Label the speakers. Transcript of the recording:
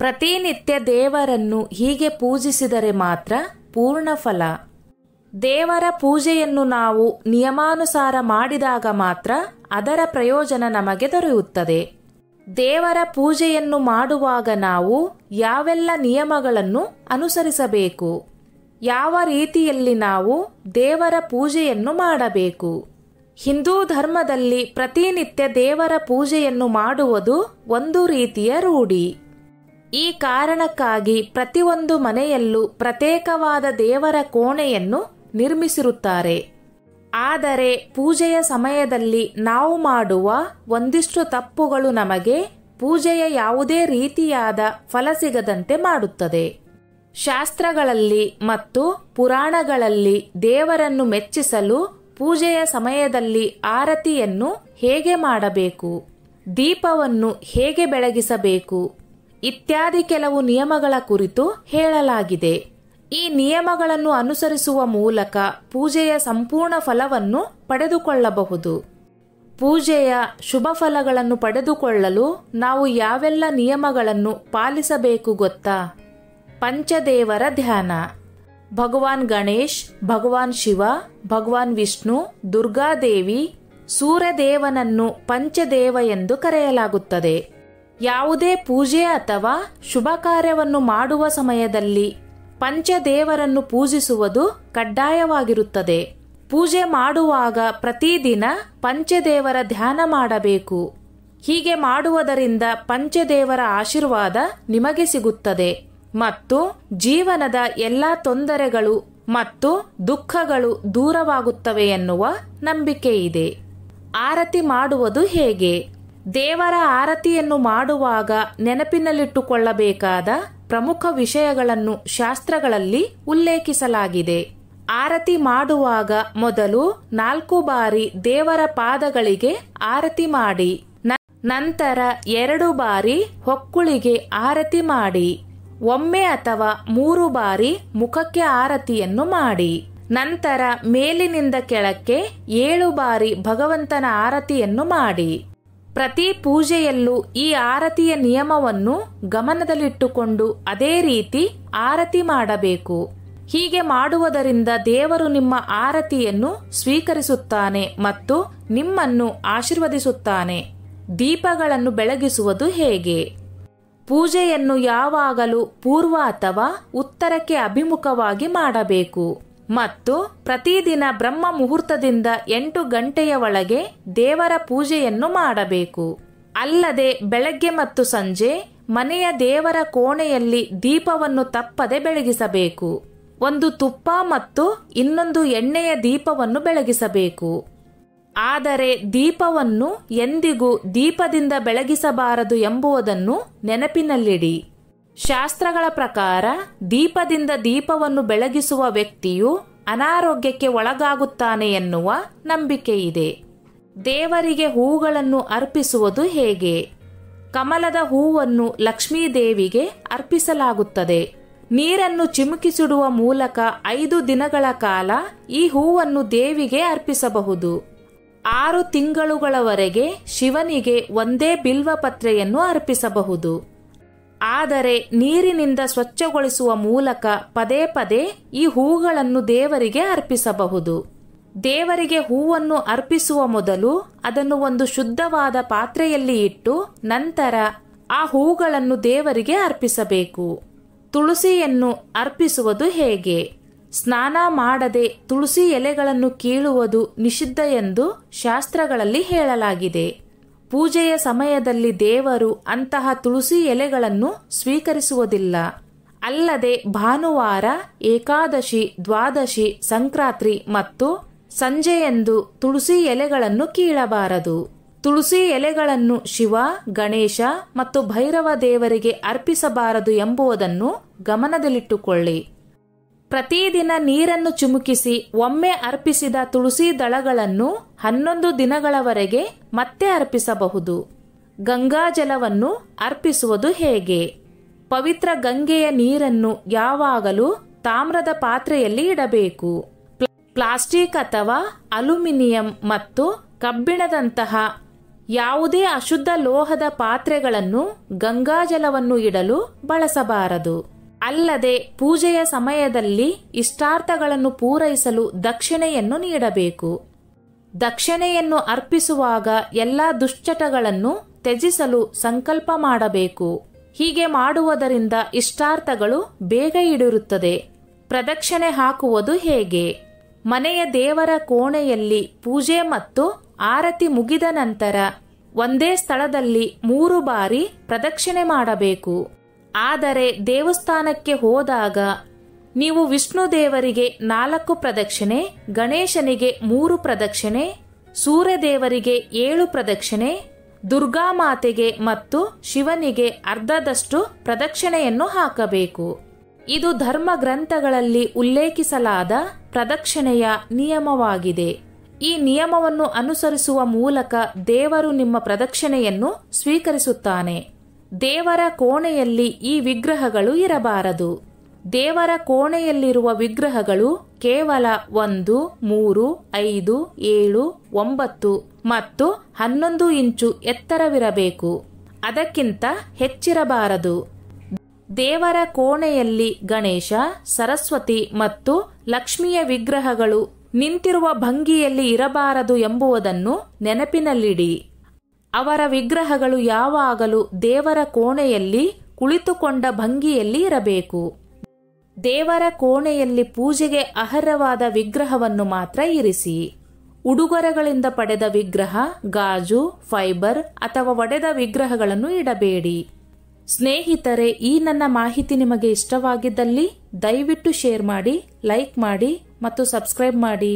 Speaker 1: ಪ್ರತಿನಿತ್ಯ ದೇವರನ್ನು ಹೀಗೆ ಪೂಜಿಸಿದರೆ ಮಾತ್ರ ಪೂರ್ಣ ಫಲ. ದೇವರ ಪೂಜೆಯನ್ನು ನಾವು ನಿಯಮಾನುಸಾರ ಮಾಡಿದಾಗ ಮಾತ್ರ ಅದರ ಪ್ರಯೋಜನ ನಮಗೆ ದೊರೆಯುತ್ತದೆ. ದೇವರ ಪೂಜೆಯನ್ನು ಮಾಡುವಾಗ ನಾವು ಯಾವೆಲ್ಲ ನಿಯಮಗಳನ್ನು ಅನುಸರಿಸಬೇಕು, ಯಾವ ರೀತಿಯಲ್ಲಿ ನಾವು ದೇವರ ಪೂಜೆಯನ್ನು ಮಾಡಬೇಕು. ಹಿಂದೂ ಧರ್ಮದಲ್ಲಿ ಪ್ರತಿನಿತ್ಯ ದೇವರ ಪೂಜೆಯನ್ನು ಮಾಡುವುದು ಒಂದು ರೀತಿಯ ರೂಢಿ. ಈ ಕಾರಣಕ್ಕಾಗಿ ಪ್ರತಿಯೊಂದು ಮನೆಯಲ್ಲೂ ಪ್ರತ್ಯೇಕವಾದ ದೇವರ ಕೋಣೆಯನ್ನು ನಿರ್ಮಿಸಿರುತ್ತಾರೆ. ಆದರೆ ಪೂಜೆಯ ಸಮಯದಲ್ಲಿ ನಾವು ಮಾಡುವ ಒಂದಿಷ್ಟು ತಪ್ಪುಗಳು ನಮಗೆ ಪೂಜೆಯ ಯಾವುದೇ ರೀತಿಯಾದ ಫಲ ಸಿಗದಂತೆ ಮಾಡುತ್ತದೆ. ಶಾಸ್ತ್ರಗಳಲ್ಲಿ ಮತ್ತು ಪುರಾಣಗಳಲ್ಲಿ ದೇವರನ್ನು ಮೆಚ್ಚಿಸಲು ಪೂಜೆಯ ಸಮಯದಲ್ಲಿ ಆರತಿಯನ್ನು ಹೇಗೆ ಮಾಡಬೇಕು, ದೀಪವನ್ನು ಹೇಗೆ ಬೆಳಗಿಸಬೇಕು ಇತ್ಯಾದಿ ಕೆಲವು ನಿಯಮಗಳ ಕುರಿತು ಹೇಳಲಾಗಿದೆ. ಈ ನಿಯಮಗಳನ್ನು ಅನುಸರಿಸುವ ಮೂಲಕ ಪೂಜೆಯ ಸಂಪೂರ್ಣ ಫಲವನ್ನು ಪಡೆದುಕೊಳ್ಳಬಹುದು. ಪೂಜೆಯ ಶುಭ ಫಲಗಳನ್ನು ಪಡೆದುಕೊಳ್ಳಲು ನಾವು ಯಾವೆಲ್ಲ ನಿಯಮಗಳನ್ನು ಪಾಲಿಸಬೇಕು ಗೊತ್ತಾ? ಪಂಚದೇವರ ಧ್ಯಾನ. ಭಗವಾನ್ ಗಣೇಶ್, ಭಗವಾನ್ ಶಿವ, ಭಗವಾನ್ ವಿಷ್ಣು, ದುರ್ಗಾದೇವಿ, ಸೂರ್ಯದೇವನನ್ನು ಪಂಚದೇವ ಎಂದು ಕರೆಯಲಾಗುತ್ತದೆ. ಯಾವುದೇ ಪೂಜೆ ಅಥವಾ ಶುಭ ಕಾರ್ಯವನ್ನು ಮಾಡುವ ಸಮಯದಲ್ಲಿ ಪಂಚದೇವರನ್ನು ಪೂಜಿಸುವುದು ಕಡ್ಡಾಯವಾಗಿರುತ್ತದೆ. ಪೂಜೆ ಮಾಡುವಾಗ ಪ್ರತಿದಿನ ಪಂಚದೇವರ ಧ್ಯಾನ ಮಾಡಬೇಕು. ಹೀಗೆ ಮಾಡುವುದರಿಂದ ಪಂಚದೇವರ ಆಶೀರ್ವಾದ ನಿಮಗೆ ಸಿಗುತ್ತದೆ ಮತ್ತು ಜೀವನದ ಎಲ್ಲ ತೊಂದರೆಗಳು ಮತ್ತು ದುಃಖಗಳು ದೂರವಾಗುತ್ತವೆ ಎನ್ನುವ ನಂಬಿಕೆ ಇದೆ. ಆರತಿ ಮಾಡುವುದು ಹೇಗೆ? ದೇವರ ಆರತಿಯನ್ನು ಮಾಡುವಾಗ ನೆನಪಿನಲ್ಲಿಟ್ಟುಕೊಳ್ಳಬೇಕಾದ ಪ್ರಮುಖ ವಿಷಯಗಳನ್ನು ಶಾಸ್ತ್ರಗಳಲ್ಲಿ ಉಲ್ಲೇಖಿಸಲಾಗಿದೆ. ಆರತಿ ಮಾಡುವಾಗ ಮೊದಲು 4 ಬಾರಿ ದೇವರ ಪಾದಗಳಿಗೆ ಆರತಿ ಮಾಡಿ, ನಂತರ 2 ಬಾರಿ ಹೊಕ್ಕುಳಿಗೆ ಆರತಿ ಮಾಡಿ, ಒಮ್ಮೆ ಅಥವಾ 3 ಬಾರಿ ಮುಖಕ್ಕೆ ಆರತಿಯನ್ನು ಮಾಡಿ, ನಂತರ ಮೇಲಿನಿಂದ ಕೆಳಕ್ಕೆ 7 ಬಾರಿ ಭಗವಂತನ ಆರತಿಯನ್ನು ಮಾಡಿ. ಪ್ರತಿ ಪೂಜೆಯಲ್ಲೂ ಈ ಆರತಿಯ ನಿಯಮವನ್ನು ಗಮನದಲ್ಲಿಟ್ಟುಕೊಂಡು ಅದೇ ರೀತಿ ಆರತಿ ಮಾಡಬೇಕು. ಹೀಗೆ ಮಾಡುವುದರಿಂದ ದೇವರು ನಿಮ್ಮ ಆರತಿಯನ್ನು ಸ್ವೀಕರಿಸುತ್ತಾನೆ ಮತ್ತು ನಿಮ್ಮನ್ನು ಆಶೀರ್ವದಿಸುತ್ತಾನೆ. ದೀಪಗಳನ್ನು ಬೆಳಗಿಸುವುದು ಹೇಗೆ? ಪೂಜೆಯನ್ನು ಯಾವಾಗಲೂ ಪೂರ್ವ ಅಥವಾ ಉತ್ತರಕ್ಕೆ ಅಭಿಮುಖವಾಗಿ ಮಾಡಬೇಕು ಮತ್ತು ಪ್ರತಿದಿನ ಬ್ರಹ್ಮ ಮುಹೂರ್ತದಿಂದ 8 ಗಂಟೆಯ ಒಳಗೆ ದೇವರ ಪೂಜೆಯನ್ನು ಮಾಡಬೇಕು. ಅಲ್ಲದೆ ಬೆಳಗ್ಗೆ ಮತ್ತು ಸಂಜೆ ಮನೆಯ ದೇವರ ಕೋಣೆಯಲ್ಲಿ ದೀಪವನ್ನು ತಪ್ಪದೆ ಬೆಳಗಿಸಬೇಕು. ಒಂದು ತುಪ್ಪ ಮತ್ತು ಇನ್ನೊಂದು ಎಣ್ಣೆಯ ದೀಪವನ್ನು ಬೆಳಗಿಸಬೇಕು. ಆದರೆ ದೀಪವನ್ನು ಎಂದಿಗೂ ದೀಪದಿಂದ ಬೆಳಗಿಸಬಾರದು ಎಂಬುದನ್ನು ನೆನಪಿನಲ್ಲಿಡಿ. ಶಾಸ್ತ್ರಗಳ ಪ್ರಕಾರ ದೀಪದಿಂದ ದೀಪವನ್ನು ಬೆಳಗಿಸುವ ವ್ಯಕ್ತಿಯು ಅನಾರೋಗ್ಯಕ್ಕೆ ಒಳಗಾಗುತ್ತಾನೆ ಎನ್ನುವ ನಂಬಿಕೆ ಇದೆ. ದೇವರಿಗೆ ಹೂಗಳನ್ನು ಅರ್ಪಿಸುವುದು ಹೇಗೆ? ಕಮಲದ ಹೂವನ್ನು ಲಕ್ಷ್ಮೀದೇವಿಗೆ ಅರ್ಪಿಸಲಾಗುತ್ತದೆ. ನೀರನ್ನು ಚಿಮುಕಿಸಿಡುವ ಮೂಲಕ 5 ದಿನಗಳ ಕಾಲ ಈ ಹೂವನ್ನು ದೇವಿಗೆ ಅರ್ಪಿಸಬಹುದು. 6 ತಿಂಗಳುಗಳವರೆಗೆ ಶಿವನಿಗೆ ಒಂದೇ ಬಿಲ್ವಪತ್ರೆಯನ್ನು ಅರ್ಪಿಸಬಹುದು. ಆದರೆ ನೀರಿನಿಂದ ಸ್ವಚ್ಛಗೊಳಿಸುವ ಮೂಲಕ ಪದೇ ಪದೇ ಈ ಹೂಗಳನ್ನು ದೇವರಿಗೆ ಅರ್ಪಿಸಬಹುದು. ದೇವರಿಗೆ ಹೂವನ್ನು ಅರ್ಪಿಸುವ ಮೊದಲು ಅದನ್ನು ಒಂದು ಶುದ್ಧವಾದ ಪಾತ್ರೆಯಲ್ಲಿ ಇಟ್ಟು ನಂತರ ಆ ಹೂಗಳನ್ನು ದೇವರಿಗೆ ಅರ್ಪಿಸಬೇಕು. ತುಳಸಿಯನ್ನು ಅರ್ಪಿಸುವುದು ಹೇಗೆ? ಸ್ನಾನ ಮಾಡದೆ ತುಳಸಿ ಎಲೆಗಳನ್ನು ಕೀಳುವುದು ನಿಷಿದ್ಧ ಎಂದು ಶಾಸ್ತ್ರಗಳಲ್ಲಿ ಹೇಳಲಾಗಿದೆ. ಪೂಜೆಯ ಸಮಯದಲ್ಲಿ ದೇವರು ಅಂತಹ ತುಳಸಿ ಎಲೆಗಳನ್ನು ಸ್ವೀಕರಿಸುವುದಿಲ್ಲ. ಅಲ್ಲದೆ ಭಾನುವಾರ, ಏಕಾದಶಿ, ದ್ವಾದಶಿ, ಸಂಕ್ರಾಂತಿ ಮತ್ತು ಸಂಜೆಯಂದು ತುಳಸಿ ಎಲೆಗಳನ್ನು ಕೀಳಬಾರದು. ತುಳಸಿ ಎಲೆಗಳನ್ನು ಶಿವ, ಗಣೇಶ ಮತ್ತು ಭೈರವ ದೇವರಿಗೆ ಅರ್ಪಿಸಬಾರದು ಎಂಬುದನ್ನು ಗಮನದಲ್ಲಿಟ್ಟುಕೊಳ್ಳಿ. ಪ್ರತಿದಿನ ನೀರನ್ನು ಚಿಮುಕಿಸಿ ಒಮ್ಮೆ ಅರ್ಪಿಸಿದ ತುಳಸಿ ದಳಗಳನ್ನು 11 ದಿನಗಳವರೆಗೆ ಮತ್ತೆ ಅರ್ಪಿಸಬಹುದು. ಗಂಗಾಜಲವನ್ನು ಅರ್ಪಿಸುವುದು ಹೇಗೆ? ಪವಿತ್ರ ಗಂಗೆಯ ನೀರನ್ನು ಯಾವಾಗಲೂ ತಾಮ್ರದ ಪಾತ್ರೆಯಲ್ಲಿ ಇಡಬೇಕು. ಪ್ಲಾಸ್ಟಿಕ್ ಅಥವಾ ಅಲ್ಯೂಮಿನಿಯಂ ಮತ್ತು ಕಬ್ಬಿಣದಂತಹ ಯಾವುದೇ ಅಶುದ್ಧ ಲೋಹದ ಪಾತ್ರೆಗಳನ್ನು ಗಂಗಾಜಲವನ್ನು ಇಡಲು ಬಳಸಬಾರದು. ಅಲ್ಲದೆ ಪೂಜೆಯ ಸಮಯದಲ್ಲಿ ಇಷ್ಟಾರ್ಥಗಳನ್ನು ಪೂರೈಸಲು ದಕ್ಷಿಣೆಯನ್ನು ನೀಡಬೇಕು. ದಕ್ಷಿಣೆಯನ್ನು ಅರ್ಪಿಸುವಾಗ ಎಲ್ಲಾ ದುಶ್ಚಟಗಳನ್ನು ತ್ಯಜಿಸಲು ಸಂಕಲ್ಪ ಮಾಡಬೇಕು. ಹೀಗೆ ಮಾಡುವುದರಿಂದ ಇಷ್ಟಾರ್ಥಗಳು ಬೇಗ ಈಡೇರುತ್ತದೆ. ಪ್ರದಕ್ಷಿಣೆ ಹಾಕುವುದು ಹೇಗೆ? ಮನೆಯ ದೇವರ ಕೋಣೆಯಲ್ಲಿ ಪೂಜೆ ಮತ್ತು ಆರತಿ ಮುಗಿದ ನಂತರ ಒಂದೇ ಸ್ಥಳದಲ್ಲಿ 3 ಬಾರಿ ಪ್ರದಕ್ಷಿಣೆ ಮಾಡಬೇಕು. ಆದರೆ ದೇವಸ್ಥಾನಕ್ಕೆ ಹೋದಾಗ ನೀವು ವಿಷ್ಣು ದೇವರಿಗೆ 4 ಪ್ರದಕ್ಷಿಣೆ, ಗಣೇಶನಿಗೆ 3 ಪ್ರದಕ್ಷಿಣೆ, ಸೂರ್ಯದೇವರಿಗೆ 7 ಪ್ರದಕ್ಷಿಣೆ, ದುರ್ಗಾಮಾತೆಗೆ ಮತ್ತು ಶಿವನಿಗೆ ಅರ್ಧದಷ್ಟು ಪ್ರದಕ್ಷಿಣೆಯನ್ನು ಹಾಕಬೇಕು. ಇದು ಧರ್ಮ ಗ್ರಂಥಗಳಲ್ಲಿ ಉಲ್ಲೇಖಿಸಲಾದ ಪ್ರದಕ್ಷಿಣೆಯ ನಿಯಮವಾಗಿದೆ. ಈ ನಿಯಮವನ್ನು ಅನುಸರಿಸುವ ಮೂಲಕ ದೇವರು ನಿಮ್ಮ ಪ್ರದಕ್ಷಿಣೆಯನ್ನು ಸ್ವೀಕರಿಸುತ್ತಾನೆ. ದೇವರ ಕೋಣೆಯಲ್ಲಿ ಈ ವಿಗ್ರಹಗಳು ಇರಬಾರದು. ದೇವರ ಕೋಣೆಯಲ್ಲಿರುವ ವಿಗ್ರಹಗಳು ಕೇವಲ 1, 3, 5, 7, 9 ಮತ್ತು 11 ಇಂಚು ಎತ್ತರವಿರಬೇಕು. ಅದಕ್ಕಿಂತ ಹೆಚ್ಚಿರಬಾರದು. ದೇವರ ಕೋಣೆಯಲ್ಲಿ ಗಣೇಶ, ಸರಸ್ವತಿ ಮತ್ತು ಲಕ್ಷ್ಮಿಯ ವಿಗ್ರಹಗಳು ನಿಂತಿರುವ ಭಂಗಿಯಲ್ಲಿ ಇರಬಾರದು ಎಂಬುದನ್ನು ನೆನಪಿನಲ್ಲಿಡಿ. ಅವರ ವಿಗ್ರಹಗಳು ಯಾವಾಗಲೂ ದೇವರ ಕೋಣೆಯಲ್ಲಿ ಕುಳಿತುಕೊಂಡ ಭಂಗಿಯಲ್ಲಿ ಇರಬೇಕು. ದೇವರ ಕೋಣೆಯಲ್ಲಿ ಪೂಜೆಗೆ ಅರ್ಹವಾದ ವಿಗ್ರಹವನ್ನು ಮಾತ್ರ ಇರಿಸಿ. ಉಡುಗೊರೆಗಳಿಂದ ಪಡೆದ ವಿಗ್ರಹ, ಗಾಜು, ಫೈಬರ್ ಅಥವಾ ಒಡೆದ ವಿಗ್ರಹಗಳನ್ನು ಇಡಬೇಡಿ. ಸ್ನೇಹಿತರೆ, ಈ ನನ್ನ ಮಾಹಿತಿ ನಿಮಗೆ ಇಷ್ಟವಾಗಿದ್ದಲ್ಲಿ ದಯವಿಟ್ಟು ಶೇರ್ ಮಾಡಿ, ಲೈಕ್ ಮಾಡಿ ಮತ್ತು ಸಬ್ಸ್ಕ್ರೈಬ್ ಮಾಡಿ.